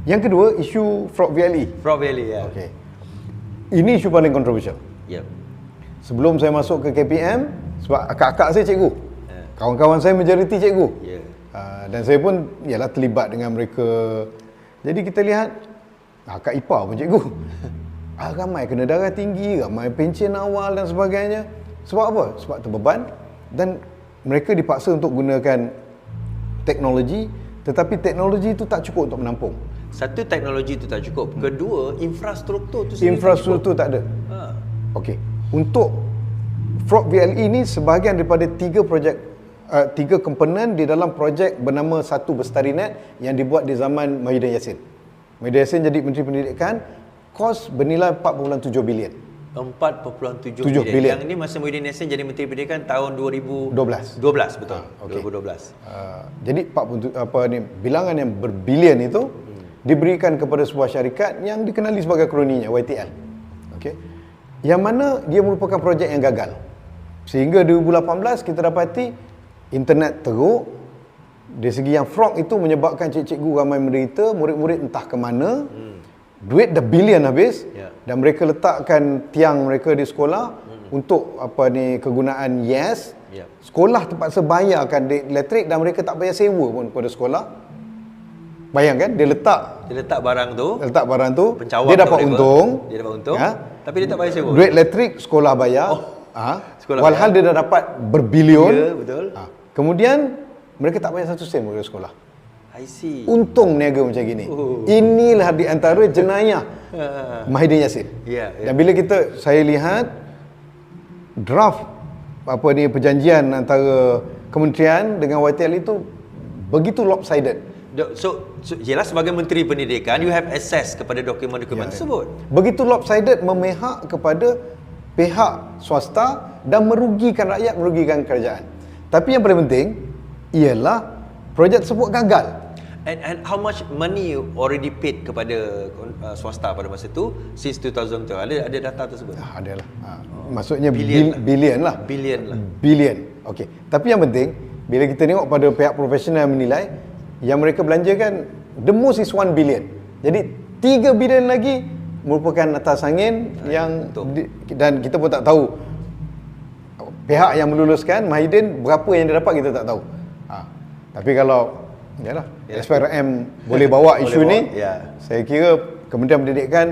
Yang kedua, isu fraud VLE. Fraud VLE, ya. Okey. Ini isu paling kontroversial. Yep. Sebelum saya masuk ke KPM, sebab akak-akak saya cikgu. Kawan-kawan saya majoriti cikgu. Yeah. Dan saya pun ialah terlibat dengan mereka. Jadi kita lihat akak ipar pun cikgu. Ramai kena darah tinggi, ramai pencen awal dan sebagainya. Sebab apa? Sebab terbeban dan mereka dipaksa untuk gunakan teknologi, tetapi teknologi itu tak cukup untuk menampung. Satu, teknologi itu tak cukup. Kedua, infrastruktur tu sendiri Infrastruktur tak ada. Okey. Untuk fraud VLE ni sebahagian daripada 3 komponen di dalam projek bernama Satu Bestarinet yang dibuat di zaman Mahyudin Yassin. Mahyudin Yassin jadi Menteri Pendidikan, kos bernilai 4.7 bilion. 4.7 bilion. bilion. Yang ini masa Mahyudin Yassin jadi Menteri Pendidikan tahun 2012, betul. Okay. 2012. Jadi bilangan yang berbilion itu diberikan kepada sebuah syarikat yang dikenali sebagai kroninya YTL. Okey. Yang mana dia merupakan projek yang gagal. Sehingga 2018 kita dapati internet teruk. Dari segi yang fraud itu menyebabkan cikgu ramai menderita, murid-murid entah ke mana. Duit dah bilion habis, dan mereka letakkan tiang mereka di sekolah untuk kegunaan YES. Sekolah terpaksa bayarkan elektrik dan mereka tak bayar sewa pun pada sekolah. Bayangkan dia letak barang tu, pencawang dia dapat untung, tapi dia tak bayar sewa. Duit elektrik sekolah bayar. Walhal dia dah dapat berbilion. Ya, betul. Kemudian mereka tak bayar 1 sen pada sekolah. I see. Untung niaga macam gini. Inilah di antara jenayah Mahyudin Yassin. Dan bila saya lihat draft perjanjian antara kementerian dengan YTL itu begitu lopsided. So jelas sebagai Menteri Pendidikan, you have access kepada dokumen-dokumen tersebut. Begitu lopsided, memihak kepada pihak swasta dan merugikan rakyat, merugikan kerajaan. Tapi yang paling penting ialah projek tersebut gagal. And how much money you already paid kepada swasta pada masa itu since 2000 tu? Ada data tersebut? Adalah. Maksudnya bilion lah. Bilion. Okey. Tapi yang penting bila kita tengok pada pihak profesional menilai yang mereka belanjakan the most is 1 billion. Jadi 3 bilion lagi merupakan atas angin dan kita pun tak tahu pihak yang meluluskan Mahyudin berapa yang dia dapat, kita tak tahu. Tapi kalau SPRM boleh bawa isu ni, saya kira Kementerian Pendidikan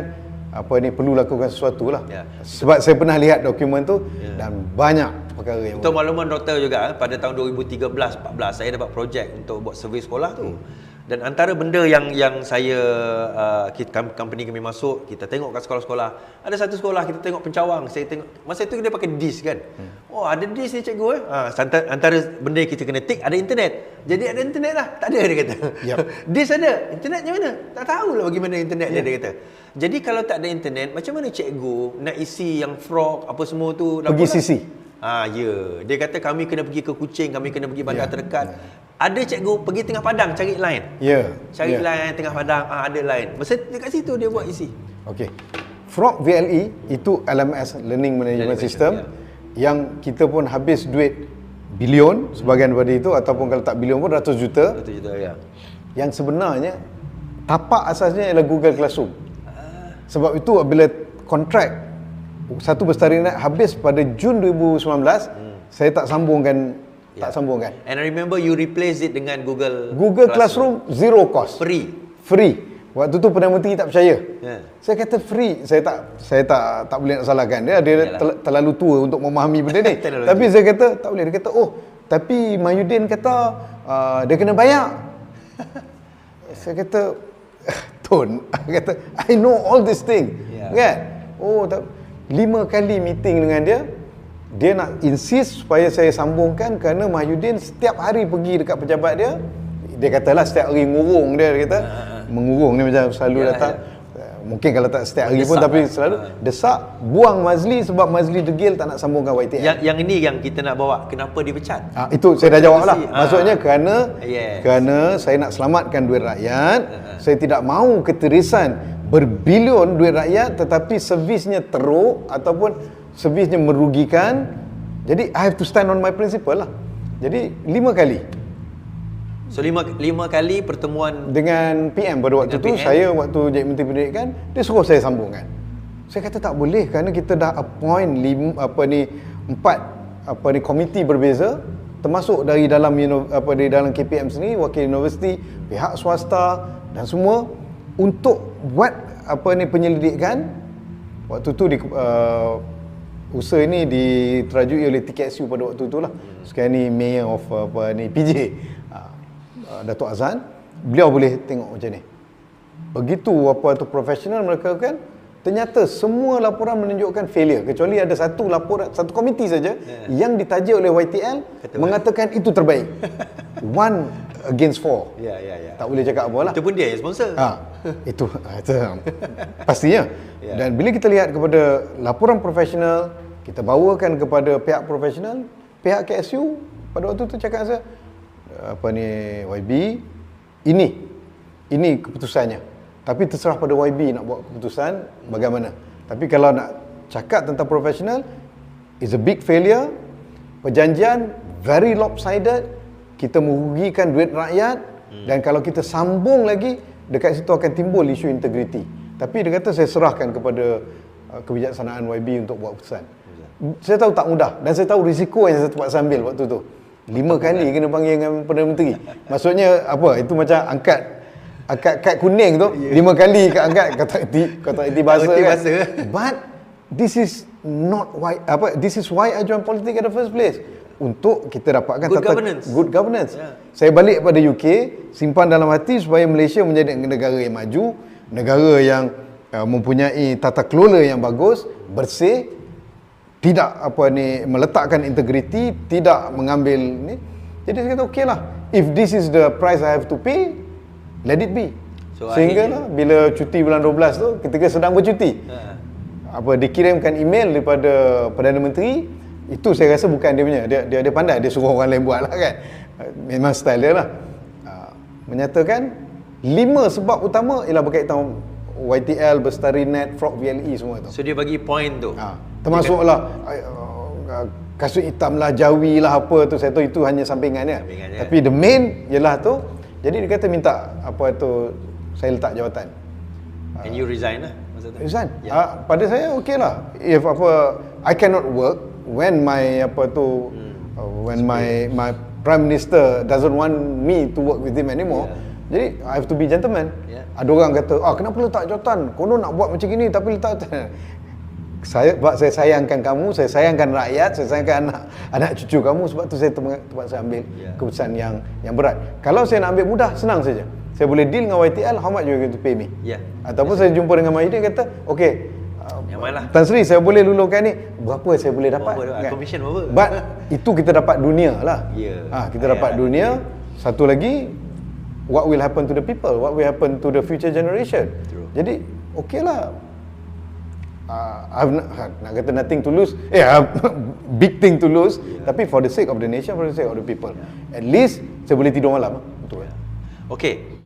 perlu lakukan sesuatu lah. Sebab saya pernah lihat dokumen tu dan banyak perkara yang untuk makluman doktor juga, pada tahun 2013-14 saya dapat projek untuk buat survey sekolah tu. Dan antara benda yang saya company kami masuk, kita tengok kat sekolah-sekolah. Ada satu sekolah kita tengok pencawang, saya tengok masa tu dia pakai disk kan. Oh, ada disk ni cikgu antara benda kita kena tick ada internet. Jadi ada internet lah. Tak ada dia kata. Disk ada, internetnya mana? Tak tahulah bagaimana internet dia kata. Jadi kalau tak ada internet, macam mana cikgu nak isi yang frog apa semua tu? Pergi sisi. Dia kata kami kena pergi ke Kuching, kami kena pergi bandar terdekat. Ada cikgu pergi tengah padang cari line. Cari line tengah padang, ada line. Masa dekat situ dia buat isi. Okey. Frog VLE itu LMS, Learning Management System, yang kita pun habis duit bilion sebahagian daripada itu, ataupun kalau tak bilion pun ratus juta. Yang sebenarnya tapak asasnya ialah Google Classroom. Sebab itu bila kontrak Satu Bestarinet habis pada Jun 2019, saya tak sambungkan. And I remember you replace it dengan Google Classroom zero cost. Free. Waktu tu Perdana Menteri tak percaya. Saya kata free. Saya tak boleh nak salahkan dia. Dia terlalu tua untuk memahami benda ni. Tapi saya kata tak boleh. Dia kata, tapi Mahyudin kata dia kena bayar. Saya kata, Tun, kata I know all this thing. Kan? 5 kali meeting dengan dia. Dia nak insist supaya saya sambungkan kerana Mahyudin setiap hari pergi dekat pejabat dia. Dia katalah setiap hari ngurung dia kata. Mengurung ni macam selalu datang. Mungkin kalau tak setiap hari pun, tapi selalu desak, buang Mazli sebab Mazli degil tak nak sambungkan YTL. Yang ini yang kita nak bawa, kenapa dia pecat? Itu saya dah jawab lah. Maksudnya kerana saya nak selamatkan duit rakyat. Saya tidak mahu keterisan berbilion duit rakyat tetapi servisnya teruk ataupun servisnya merugikan. Jadi I have to stand on my principle lah. Jadi 5 kali So lima kali pertemuan dengan PM pada waktu tu, saya waktu jadi Menteri Pendidikan, dia suruh saya sambungkan. Saya kata tak boleh kerana kita dah appoint 4 komiti berbeza, termasuk dari dalam dari dalam KPM sendiri, wakil universiti, pihak swasta dan semua untuk buat penyelidikan. Waktu tu usaha ini diterajui oleh TKSU pada waktu tu lah. Sekarang ni Mayor of PJ, Datuk Azhan. Beliau boleh tengok macam ni. Begitu profesional mereka kan, ternyata semua laporan menunjukkan failure, kecuali ada satu komiti saja yang ditaja oleh YTL mengatakan itu terbaik. 1 against 4. Tak boleh cakap apa lah. Itu pun dia yang sponsor. Itu pastinya. Dan bila kita lihat kepada laporan profesional, kita bawakan kepada pihak profesional, pihak KSU pada waktu tu cakap saya, YB, ini keputusannya. Tapi terserah pada YB nak buat keputusan bagaimana. Tapi kalau nak cakap tentang profesional, it's a big failure. Perjanjian very lopsided, kita merugikan duit rakyat, dan kalau kita sambung lagi, dekat situ akan timbul isu integriti. Tapi dia kata saya serahkan kepada kebijaksanaan YB untuk buat keputusan. Saya tahu tak mudah, dan saya tahu risiko yang saya terpaksa ambil waktu tu. 5 kali kena panggil dengan Perdana Menteri. Maksudnya apa? Itu macam angkat kad kuning tu, 5 kali angkat kata iti bahasa kan. But this is not why this is why I join politik in the first place. Untuk kita dapatkan good governance. Saya balik pada UK, simpan dalam hati supaya Malaysia menjadi negara yang maju, negara yang mempunyai tata kelola yang bagus, bersih, tidak meletakkan integriti, tidak mengambil ni. Jadi saya kata okeylah, if this is the price I have to pay, let it be. Sehingga lah, bila cuti bulan 12 tu, ketika sedang bercuti, dikirimkan email daripada Perdana Menteri. Itu saya rasa bukan dia punya, dia pandai, dia suruh orang lain buat lah kan. Memang style dia lah. Menyatakan 5 sebab utama ialah berkaitan YTL, Bestarinet, Frog VLE semua tu. So dia bagi point tu. Termasuklah kasut hitam lah, jawi lah, apa tu, saya tahu itu hanya sampingannya. Tapi the main ialah tu. Jadi dia kata minta saya letak jawatan. And you resign lah masa tu? Resign. Pada saya okey lah. If I cannot work when my when my Prime Minister doesn't want me to work with him anymore. Jadi I have to be gentleman. Ada orang kata, kenapa letak jawatan? Konon nak buat macam gini tapi letak saya sayangkan kamu, saya sayangkan rakyat, saya sayangkan anak cucu kamu, sebab tu saya terpaksa ambil keputusan yang berat. Kalau saya nak ambil mudah, senang saja. Saya boleh deal dengan YTL, how much you going to pay me? Ataupun saya jumpa dengan Mahidin, kata, okey, Tan Sri, saya boleh lulukan ni, berapa saya boleh dapat? Commission berapa? But itu kita dapat dunia lah. Kita dapat dunia. Satu lagi, what will happen to the people? What will happen to the future generation? Jadi, okey lah. Nak kata nothing to lose, big thing to lose, tapi for the sake of the nation, for the sake of the people, at least saya boleh tidur malam. Betul. Okey.